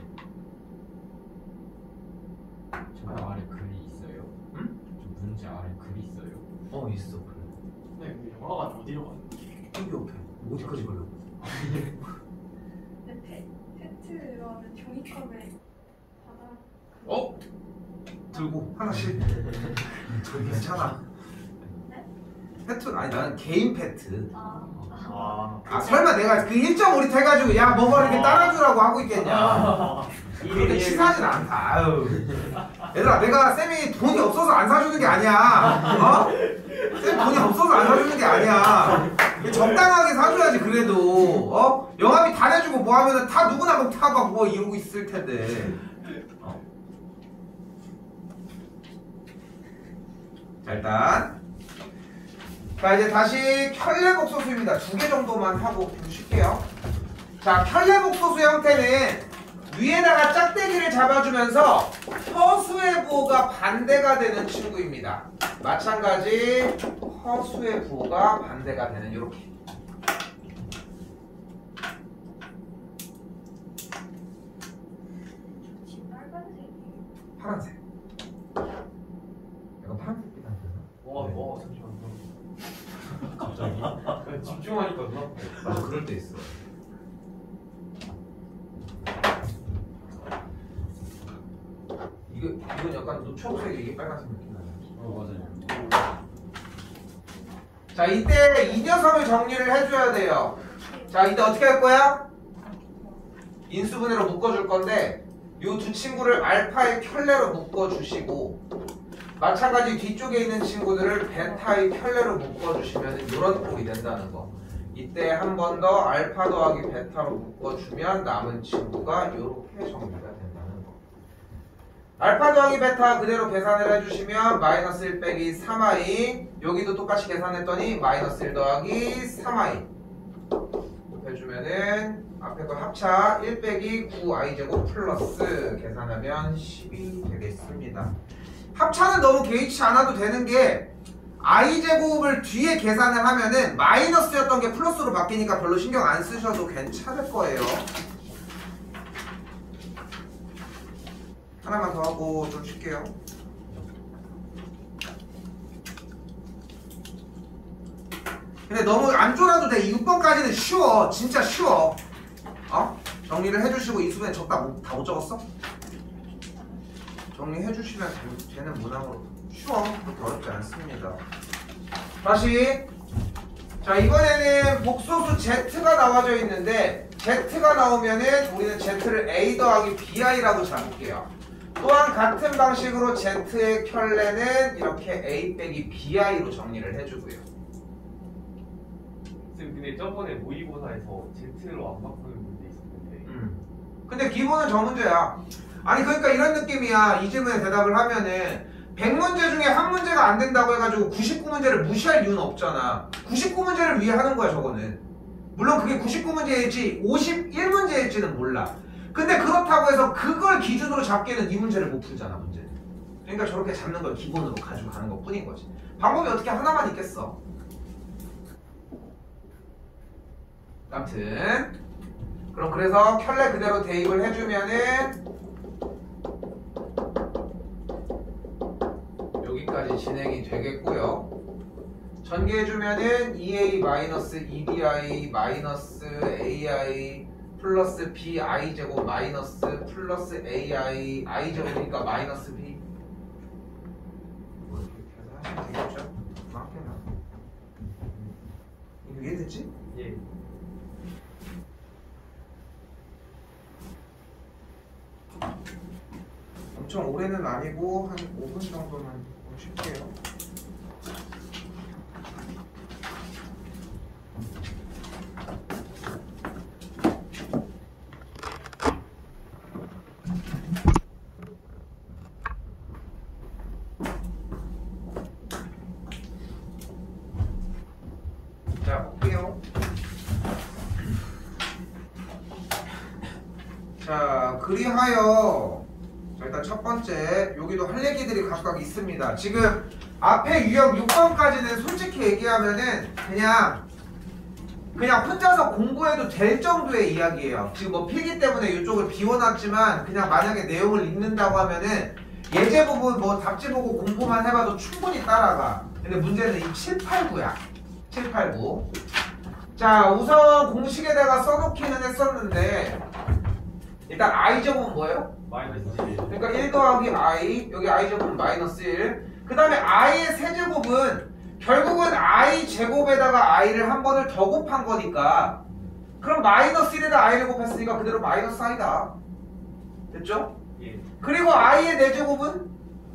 저 아래 글이 있어요? 응? 저 문제 아래 글이 있어요? 어 있어 그래. 근데 그 영화관 어디로 가는지. 여기 옆에 어디까지 가려고? 근데 페트로 하면 종이컵에 받아. 어? 들고 하나씩. 괜찮아. 네? 페트 아니 나는 개인 페트. 아. 설마 내가 그 1.5리터 해가지고 야 뭐가 이렇게 따라주라고 하고 있겠냐. 그렇게 치사하진 않다. 아유. 얘들아 내가 쌤이 돈이 없어서 안 사주는 게 아니야. 어? 쌤 돈이 없어서 안 사주는 게 아니야. 적당하게 사줘야지 그래도. 어? 영업이 다 내주고 뭐 하면은 다 누구나 뭐 타고 뭐 이러고 있을 텐데. 어. 자 일단 자 이제 다시 켤레복소수입니다. 2개 정도만 하고 쉴게요. 자 켤레복소수 형태는 위에다가 짝대기를 잡아주면서 허수의 부호가 반대가 되는 친구입니다. 마찬가지 허수의 부호가 반대가 되는 이렇게. 지금 빨간색이에요. 파란색. 내가 파란색이다 그래서. 와 잠시만. 갑자기? 집중하니까 누나. 맞아 그럴 때 있어. 이건 약간 초록색이 이게 빨간색 느낌 나요. 맞아요. 자 이때 이 녀석을 정리를 해줘야 돼요. 자 이때 어떻게 할 거야? 인수분해로 묶어줄 건데 이 두 친구를 알파의 켤레로 묶어주시고 마찬가지 뒤쪽에 있는 친구들을 베타의 켤레로 묶어주시면 이런 꼴이 된다는 거. 이때 한 번 더 알파 더하기 베타로 묶어주면 남은 친구가 이렇게 정리가 된다는 거. 알파 더하기 베타 그대로 계산을 해주시면 마이너스 1 빼기 3i 여기도 똑같이 계산했더니 마이너스 1 더하기 3i 해주면은 앞에 거 합차 1 빼기 9i 제곱 플러스 계산하면 10이 되겠습니다. 합차는 너무 개의치 않아도 되는 게 i 제곱을 뒤에 계산을 하면은 마이너스였던 게 플러스로 바뀌니까 별로 신경 안 쓰셔도 괜찮을 거예요. 하나만 더 하고 좀 쉴게요. 근데 너무 안 쫄아도 돼. 6번까지는 쉬워. 진짜 쉬워. 어? 정리를 해주시고 이수분에 적다 다 못 적었어? 정리해주시면 되는 문항으로 쉬워. 그렇게 어렵지 않습니다. 다시 자 이번에는 복소수 Z가 나와져 있는데 Z가 나오면은 우리는 Z를 A 더하기 BI라고 잡을게요. 또한 같은 방식으로 Z의 켤레는 이렇게 A 빼기 BI로 정리를 해주고요. 쌤 근데 저번에 모의고사에서 Z로 안 바꾸는 문제 있었는데. 근데 기본은 저 문제야. 아니 그러니까 이런 느낌이야. 이 질문에 대답을 하면은 100문제 중에 한 문제가 안 된다고 해가지고 99문제를 무시할 이유는 없잖아. 99문제를 위해 하는 거야 저거는. 물론 그게 99문제일지 51문제일지는 몰라. 근데 그렇다고 해서 그걸 기준으로 잡기에는 이 문제를 못 풀잖아 문제는. 그러니까 저렇게 잡는 걸 기본으로 가지고 가는 것 뿐인 거지. 방법이 어떻게 하나만 있겠어. 아무튼 그럼 그래서 켤레 그대로 대입을 해주면은 여기까지 진행이 되겠고요. 전개해주면은 2a-2bi 마이너스 ai 플러스 bi 제곱 마이너스 플러스 ai i 제곱이니까 마이너스 b 뭐 이렇게 해서 하시면 되겠죠? 맞겠나? 이거 이해됐지? 예. 엄청 오래는 아니고 한 5분 정도만 쉴게요. 자, 볼게요. 자, 그리하여 자, 일단 일단 첫 번째 여기도 할 얘기들이 각각 있습니다. 지금 앞에 유형 6번까지는 솔직히 얘기하면은 그냥 혼자서 공부해도 될 정도의 이야기예요. 지금 뭐 필기 때문에 이쪽을 비워놨지만 그냥 만약에 내용을 읽는다고 하면은 예제 부분 뭐 답지 보고 공부만 해봐도 충분히 따라가. 근데 문제는 이 7, 8, 9야. 7, 8, 9. 자, 우선 공식에다가 써놓기는 했었는데 일단 i제곱은 뭐예요? 마이너스 그러니까 1 더하기 i, 여기 i제곱은 마이너스 1. 그 다음에 i의 세제곱은 결국은 i 제곱에다가 i를 한 번을 더 곱한 거니까 그럼 마이너스 1에다 i를 곱했으니까 그대로 마이너스 i다. 됐죠? 예. 그리고 i의 4제곱은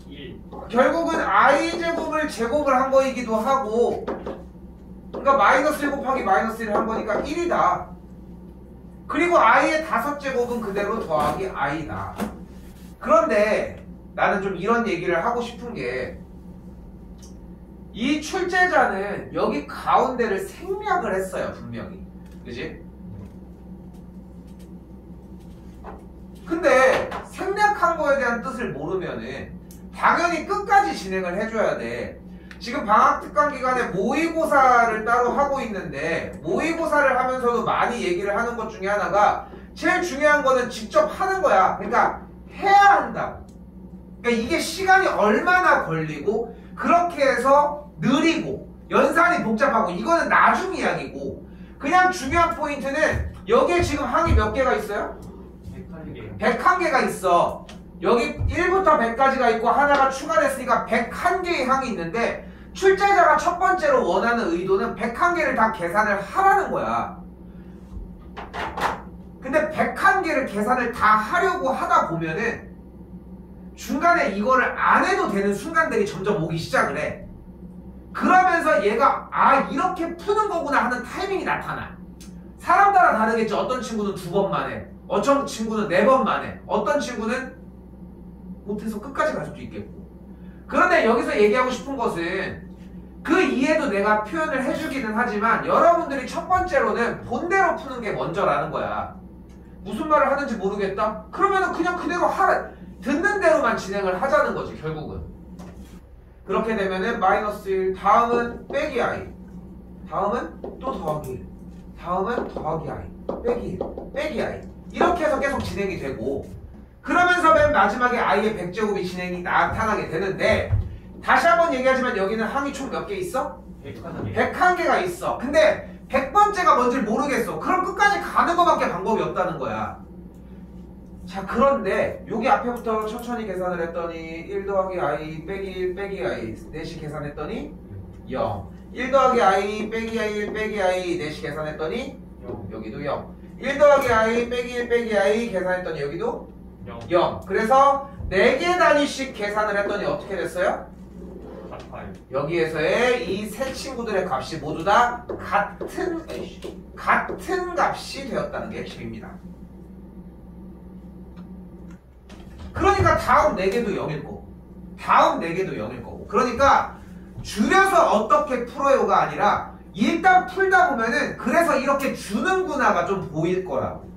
1 결국은 i 제곱을 제곱을 한 거이기도 하고 그러니까 마이너스 1 곱하기 마이너스 1을 한 거니까 1이다. 그리고 i의 5제곱은 그대로 더하기 i다. 그런데 나는 좀 이런 얘기를 하고 싶은 게 이 출제자는 여기 가운데를 생략을 했어요. 분명히. 그지? 근데 생략한 거에 대한 뜻을 모르면은 당연히 끝까지 진행을 해줘야 돼. 지금 방학특강 기간에 모의고사를 따로 하고 있는데 모의고사를 하면서도 많이 얘기를 하는 것 중에 하나가 제일 중요한 거는 직접 하는 거야. 그러니까 해야 한다고. 그러니까 이게 시간이 얼마나 걸리고 그렇게 해서 느리고 연산이 복잡하고 이거는 나중 이야기고 그냥 중요한 포인트는 여기에 지금 항이 몇 개가 있어요? 101개 101개가 있어. 여기 1부터 100까지가 있고 하나가 추가됐으니까 101개의 항이 있는데 출제자가 첫 번째로 원하는 의도는 101개를 다 계산을 하라는 거야. 근데 101개를 계산을 다 하려고 하다 보면은 중간에 이거를 안 해도 되는 순간들이 점점 오기 시작을 해. 그러면서 얘가 이렇게 푸는 거구나 하는 타이밍이 나타나. 사람 따라 다르겠죠. 어떤 친구는 2번 만에, 어떤 친구는 4번 만에, 어떤 친구는 못해서 끝까지 갈 수도 있겠고. 그런데 여기서 얘기하고 싶은 것은 그 이해도 내가 표현을 해주기는 하지만 여러분들이 첫 번째로는 본대로 푸는 게 먼저라는 거야. 무슨 말을 하는지 모르겠다? 그러면은 그냥 그대로 하라. 듣는 대로만 진행을 하자는 거지 결국은. 그렇게 되면은 마이너스 1, 다음은 빼기 i, 다음은 또 더하기 1, 다음은 더하기 i, 빼기 1, 빼기 i 이렇게 해서 계속 진행이 되고 그러면서 맨 마지막에 i의 100제곱이 진행이 나타나게 되는데 다시 한번 얘기하지만 여기는 항이 총 몇 개 있어? 101개 101개가 있어. 근데 100번째가 뭔지 모르겠어. 그럼 끝까지 가는 거밖에 방법이 없다는 거야. 자, 그런데 여기 앞에부터 천천히 계산을 했더니 1 더하기 i 빼기 1 빼기 i 4시 계산했더니 0. 1 더하기 i 빼기 i 1 빼기 i 4시 계산했더니 0 여기도 0. 1 더하기 i 빼기 1 빼기 i 계산했더니 여기도 0 0. 그래서 4개 단위씩 계산을 했더니 어떻게 됐어요? 48 여기에서의 이 세 친구들의 값이 모두 다 같은 값이 되었다는 게 핵심입니다. 그러니까 다음 4개도 0일 거고 다음 4개도 0일 거고 그러니까 줄여서 어떻게 풀어요가 아니라 일단 풀다 보면은 그래서 이렇게 주는구나가 좀 보일 거라고.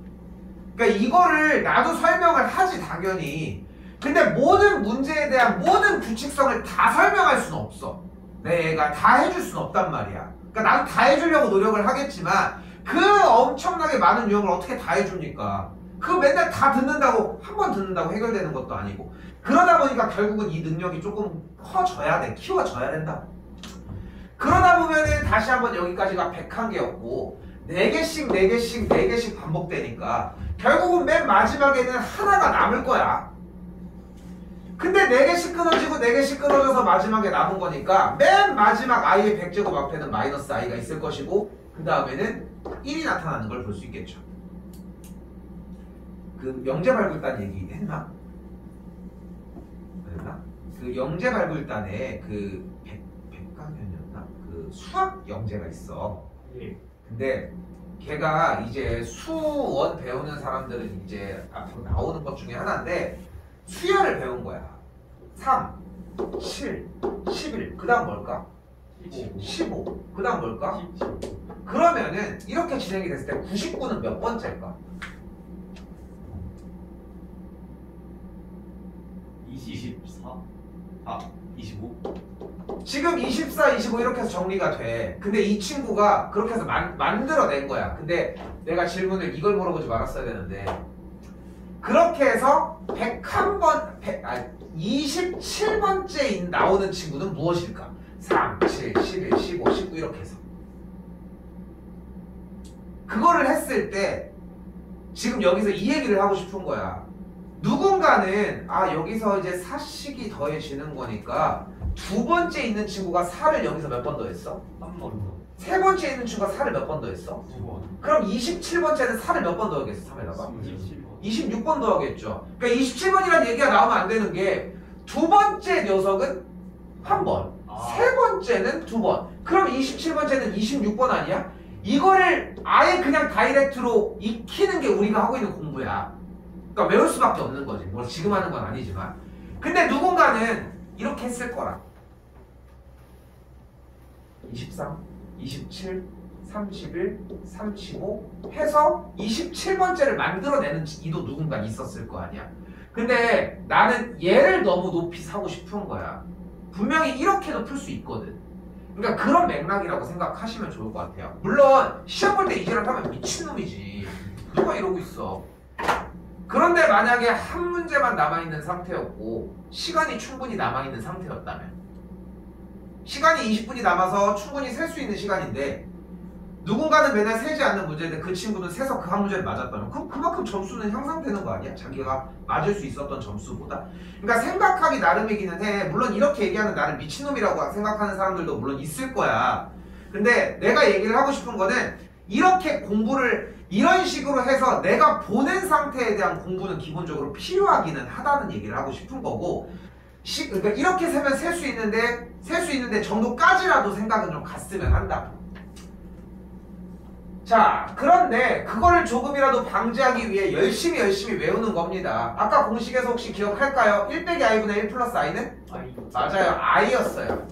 그러니까 이거를 나도 설명을 하지 당연히. 근데 모든 문제에 대한 모든 규칙성을 다 설명할 수는 없어. 내가 다 해줄 수는 없단 말이야. 그러니까 나도 다 해주려고 노력을 하겠지만 그 엄청나게 많은 유형을 어떻게 다 해줍니까? 그거 맨날 다 듣는다고 한 번 듣는다고 해결되는 것도 아니고 그러다 보니까 결국은 이 능력이 조금 커져야 돼. 키워져야 된다. 그러다 보면은 다시 한번 여기까지가 101개였고 4개씩 반복되니까 결국은 맨 마지막에는 하나가 남을 거야. 근데 4개씩 끊어지고 4개씩 끊어져서 마지막에 남은 거니까 맨 마지막 i의 100제곱 앞에는 마이너스 i가 있을 것이고 그 다음에는 1이 나타나는 걸 볼 수 있겠죠. 그 영재발굴단 얘기 했나? 그랬나? 그 영재발굴단에 그 백강현이었나? 그 수학 영재가 있어. 예. 근데 걔가 이제 수원 배우는 사람들은 이제 앞으로 나오는 것 중에 하나인데 수열을 배운 거야. 3, 7, 11, 그 다음 뭘까? 15, 그 다음 뭘까? 17 그러면은 이렇게 진행이 됐을 때 99는 몇 번째일까? 24? 아 25? 지금 24, 25 이렇게 해서 정리가 돼. 근데 이 친구가 그렇게 해서 만들어낸 거야. 근데 내가 질문을 이걸 물어보지 말았어야 되는데 그렇게 해서 101번, 27번째 나오는 친구는 무엇일까? 3, 7, 11, 15, 19 이렇게 해서 그거를 했을 때 지금 여기서 이 얘기를 하고 싶은 거야. 누군가는 여기서 이제 사식이 더해지는 거니까 두 번째 있는 친구가 4를 여기서 몇 번 더했어? 한 번 더. 세 번째 있는 친구가 4를 몇 번 더했어? 2번. 그럼 27번째는 4를 몇 번 더하겠어? 3에다가? 26번 더하겠죠. 그러니까 27번이라는 얘기가 나오면 안 되는 게 두 번째 녀석은 한 번, 세 번째는 두 번. 그럼 27번째는 26번 아니야? 이거를 아예 그냥 다이렉트로 익히는 게 우리가 하고 있는 공부야. 그러니까 외울 수밖에 없는 거지. 뭘 지금 하는 건 아니지만. 근데 누군가는 이렇게 했을 거라. 23, 27, 31, 35 해서 27번째를 만들어내는 이도 누군가 있었을 거 아니야. 근데 나는 얘를 너무 높이 사고 싶은 거야. 분명히 이렇게도 풀 수 있거든. 그러니까 그런 맥락이라고 생각하시면 좋을 것 같아요. 물론 시험 볼 때 이지랄 하면 미친놈이지. 누가 이러고 있어. 그런데 만약에 한 문제만 남아있는 상태였고 시간이 충분히 남아있는 상태였다면 시간이 20분이 남아서 충분히 셀 수 있는 시간인데 누군가는 맨날 세지 않는 문제인데 그 친구는 세서 그 한 문제를 맞았다면 그만큼 점수는 향상되는 거 아니야? 자기가 맞을 수 있었던 점수보다. 그러니까 생각하기 나름이기는 해. 물론 이렇게 얘기하는 나를 미친놈이라고 생각하는 사람들도 물론 있을 거야. 근데 내가 얘기를 하고 싶은 거는 이렇게 공부를 이런 식으로 해서 내가 보낸 상태에 대한 공부는 기본적으로 필요하기는 하다는 얘기를 하고 싶은 거고 그러니까 이렇게 세면 셀 수 있는데 정도까지라도 생각은 좀 갔으면 한다. 자, 그런데 그거를 조금이라도 방지하기 위해 열심히 외우는 겁니다. 아까 공식에서 혹시 기억할까요? 1 빼기 i분의 1 플러스 i는? 맞아요. i였어요.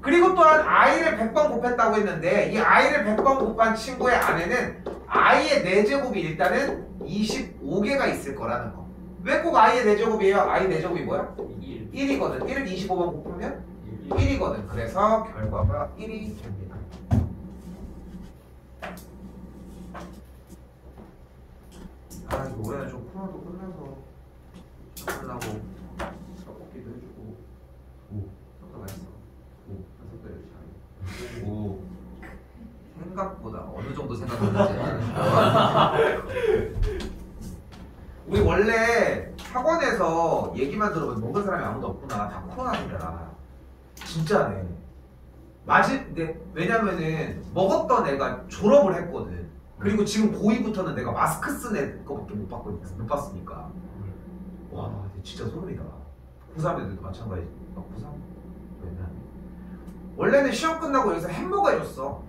그리고 또한 i를 100번 곱했다고 했는데 이 i를 100번 곱한 친구의 안에는 i의 4제곱이 일단은 25개가 있을 거라는 거. 왜 꼭 i의 4제곱이에요? i 4제곱이 뭐야? 1이거든. 1을 25번 곱하면 1이거든. 그래서 결과가 1이 됩니다. 이거 올해는 좀 코너도 끝나서 끝나고 떡볶이도 해주고 떡도 맛있어. 떡도 해주고 생각보다 어느 정도 생각하는지 우리 원래 학원에서 얘기만 들어보면 먹은 사람이 아무도 없구나. 다 코로나니까 진짜네. 근데 왜냐면은 먹었던 애가 졸업을 했거든. 그리고 지금 고2부터는 내가 마스크 쓴 애 거밖에 못 봤으니까. 와, 진짜 소름이다. 고3 애들도 마찬가지지. 고3? 왜냐? 원래는 시험 끝나고 여기서 햄버거 해줬어.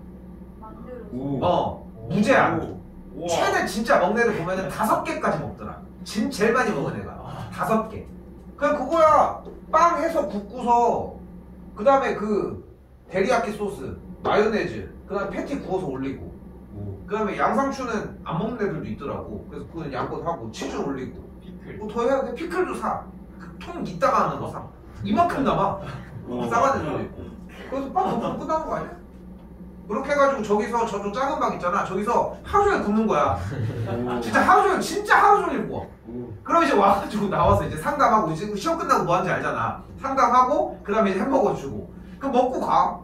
만들었어. 무제한. 최대 진짜 먹는 애들 보면은 5개까지 먹더라. 제일 많이 먹은 애가 5개. 그냥 그거야. 빵 해서 굽고서 그 다음에 그 데리야끼 소스, 마요네즈, 그 다음에 패티 구워서 올리고 그 다음에 양상추는 안 먹는 애들도 있더라고. 그래서 그건 양껏 하고 치즈 올리고 피클. 더 해야 돼. 피클도 사. 그 통 이따가 하는 거 사. 이만큼 남아. 싸가는 애들도 있고. 그래서 빵 먹고 끝나는 거 아니야? 그렇게 해가지고 저기서 저쪽 작은 방 있잖아. 저기서 하루 종일 굽는 거야. 진짜 하루 종일 구워. 그럼 이제 와가지고 나와서 이제 상담하고 이제 시험 끝나고 뭐 하는지 알잖아. 상담하고 그 다음에 이제 햄버거 주고. 그럼 먹고 가.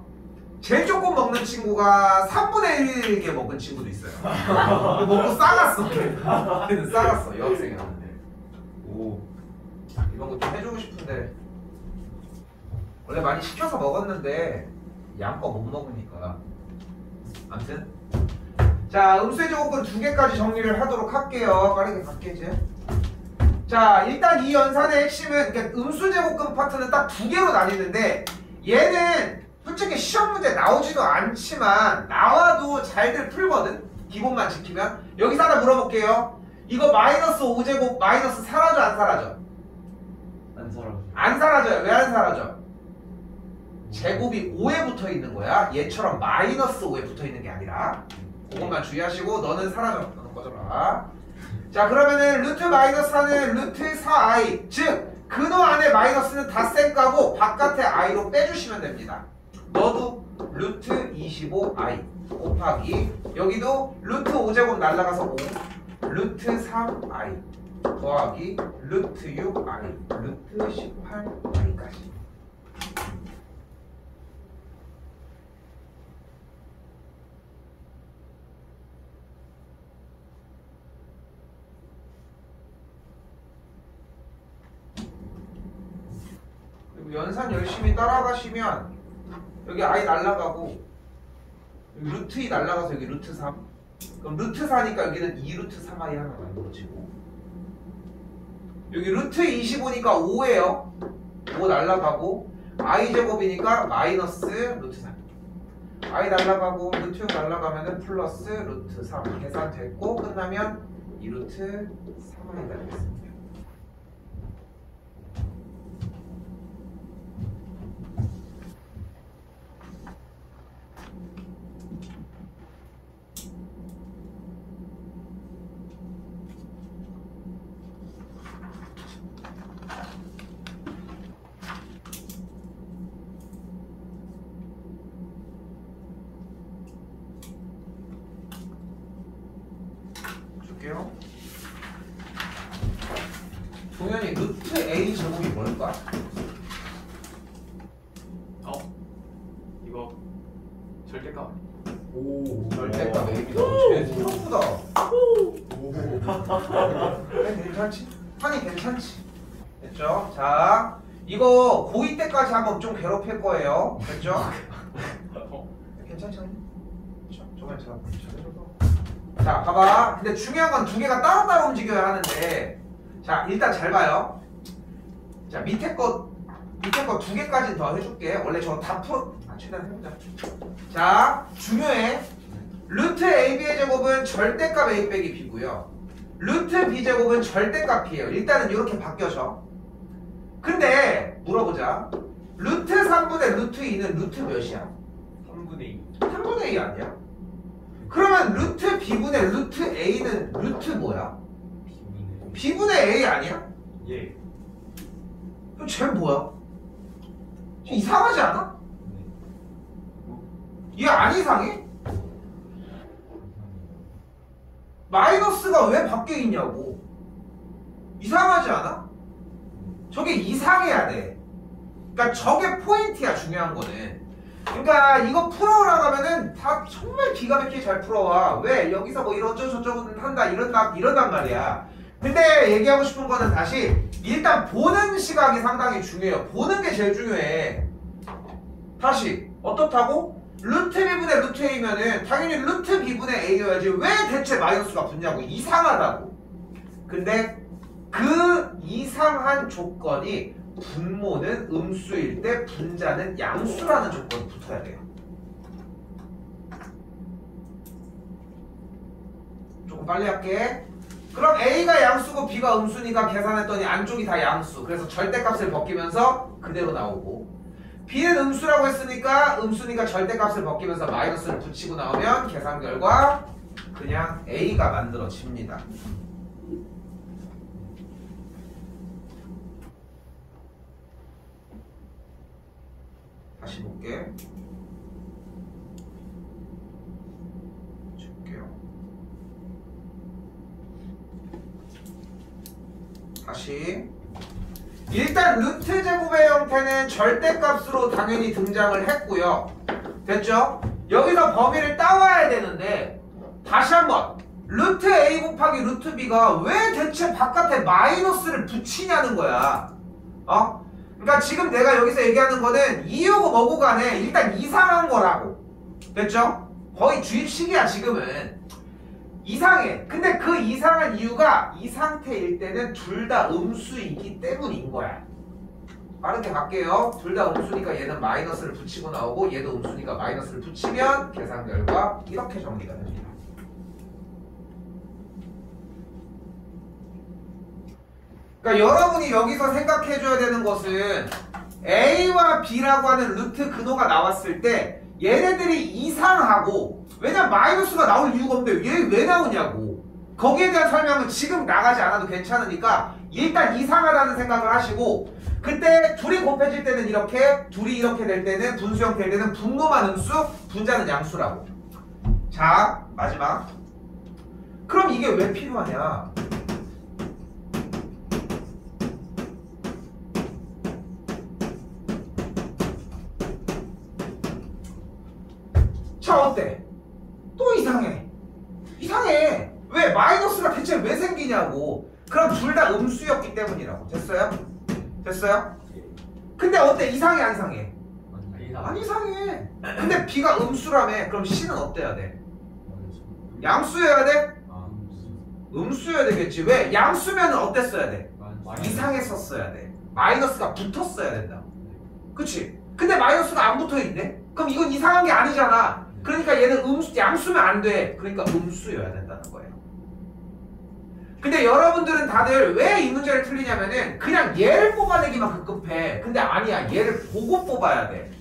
제일 조금 먹는 친구가 3분의 1개 먹은 친구도 있어요. 먹고 싸갔어. 걔는 싸갔어. 여학생이었는데. 이런 거 좀 해주고 싶은데 원래 많이 시켜서 먹었는데 양껏 못 먹으니까. 아무튼 자, 음수의 제곱근 2개까지 정리를 하도록 할게요. 빠르게 갈게 이제. 자, 일단 이 연산의 핵심은 그러니까 음수 제곱근 파트는 딱 2개로 나뉘는데 얘는 솔직히 시험 문제 나오지도 않지만 나와도 잘들 풀거든. 기본만 지키면. 여기서 하나 물어볼게요. 이거 마이너스 5제곱 마이너스 사라져 안 사라져? 안 사람. 안 사라져요. 왜 안 사라져? 제곱이 5에 붙어 있는 거야. 얘처럼 마이너스 5에 붙어 있는 게 아니라. 그것만 주의하시고 너는 사라져. 너는 꺼져라. 자 그러면은 루트 마이너스 4는 루트 4i 즉 근호 안에 마이너스는 다 쌩까고 바깥에 i로 빼주시면 됩니다. 너도 루트 25i 곱하기 여기도 루트 5제곱 날라가서 5 루트 3i 더하기 루트 6i 루트 18i까지. 연산 열심히 따라가시면 여기 i 날라가고 여기 루트 2 날라가서 여기 루트 3 그럼 루트 4니까 여기는 2루트 3i 하나 만들어지고 여기 루트 25니까 5예요 5 날라가고 i 제곱이니까 마이너스 루트 3 i 날라가고 루트 6 날라가면은 플러스 루트 3 계산됐고 끝나면 2루트 3i가 되겠습니다. 동현이 루트 A 제곱이 뭘까? 이거 절대값. 오. 절대값 A입니다. 쟤 생각보다 그래 괜찮지? 판이 괜찮지? 됐죠? 자 이거 고2 때까지 한번 좀 괴롭힐 거예요. 됐죠? 괜찮지? 그렇죠? 저번에 제가 자 봐봐. 근데 중요한 건 두 개가 따로따로 움직여야 하는데 자 일단 잘 봐요. 자 밑에 거 두 개까지는 더 해줄게. 원래 저거 다 풀어. 최대한 해보자. 자 중요해. 루트 AB의 제곱은 절대값 A 빼기 B고요. 루트 B 제곱은 절대값이에요. 일단은 이렇게 바뀌어져. 근데 물어보자. 루트 3분의 루트 2는 루트 몇이야? 3분의 2. 3분의 2 아니야? 그러면 루트 B분의 루트 A는 루트 뭐야? B분의 A 아니야? 예. 그럼 쟤는 뭐야? 이상하지 않아? 얘 안 이상해? 마이너스가 왜 밖에 있냐고. 이상하지 않아? 저게 이상해야 돼. 그러니까 저게 포인트야. 중요한 거는. 그러니까 이거 풀어나가면은 다 정말 기가 막히게 잘 풀어와. 왜? 여기서 뭐 이런저런 한다 이런단 말이야. 근데 얘기하고 싶은 거는 다시 일단 보는 시각이 상당히 중요해요. 보는 게 제일 중요해. 다시 어떻다고? 루트 B분의 루트 A면은 당연히 루트 B분의 A여야지. 왜 대체 마이너스가 붙냐고. 이상하다고. 근데 그 이상한 조건이 분모는 음수일 때 분자는 양수라는 조건이 붙어야 돼요. 조금 빨리 할게. 그럼 A가 양수고 B가 음수니까 계산했더니 안쪽이 다 양수. 그래서 절대값을 벗기면서 그대로 나오고 B는 음수라고 했으니까 음수니까 절대값을 벗기면서 마이너스를 붙이고 나오면 계산 결과 그냥 A가 만들어집니다. 다시 볼게. 줄게요. 다시 일단 루트 제곱의 형태는 절대값으로 당연히 등장을 했고요. 됐죠? 여기서 범위를 따와야 되는데 다시 한번 루트 A 곱하기 루트 B가 왜 대체 바깥에 마이너스를 붙이냐는 거야. 그러니까 지금 내가 여기서 얘기하는 거는 이유고 뭐고 간에 일단 이상한 거라고. 됐죠? 거의 주입식이야 지금은. 이상해. 근데 그 이상한 이유가 이 상태일 때는 둘 다 음수이기 때문인 거야. 빠르게 갈게요. 둘 다 음수니까 얘는 마이너스를 붙이고 나오고 얘도 음수니까 마이너스를 붙이면 계산 결과 이렇게 정리가 됩니다. 그러니까 여러분이 여기서 생각해줘야 되는 것은 A와 B라고 하는 루트 근호가 나왔을 때 얘네들이 이상하고 왜냐면 마이너스가 나올 이유가 없는데 얘 왜 나오냐고. 거기에 대한 설명은 지금 나가지 않아도 괜찮으니까 일단 이상하다는 생각을 하시고 그때 둘이 곱해질 때는 이렇게 둘이 이렇게 될 때는 분수 형태일 때는 분모만 음수 분자는 양수라고. 자 마지막. 그럼 이게 왜 필요하냐? 자 어때? 또 이상해. 이상해. 왜? 마이너스가 대체 왜 생기냐고. 그럼 둘 다 음수였기 때문이라고. 됐어요? 됐어요? 근데 어때? 이상해 안 이상해? 안 이상해. 근데 B가 음수라며. 그럼 C는 어때야 돼? 양수여야 돼? 음수여야 되겠지. 왜? 양수면 어땠어야 돼? 이상했었어야 돼. 마이너스가 붙었어야 된다. 그치? 근데 마이너스가 안 붙어있네? 그럼 이건 이상한 게 아니잖아. 그러니까 얘는 양수면 안 돼. 그러니까 음수여야 된다는 거예요. 근데 여러분들은 다들 왜 이 문제를 틀리냐면은 그냥 얘를 뽑아내기만 급급해. 근데 아니야. 얘를 보고 뽑아야 돼.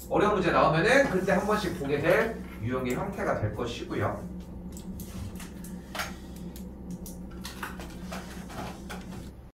어려운 문제 나오면은 그때 한 번씩 보게 될 유형의 형태가 될 것이고요.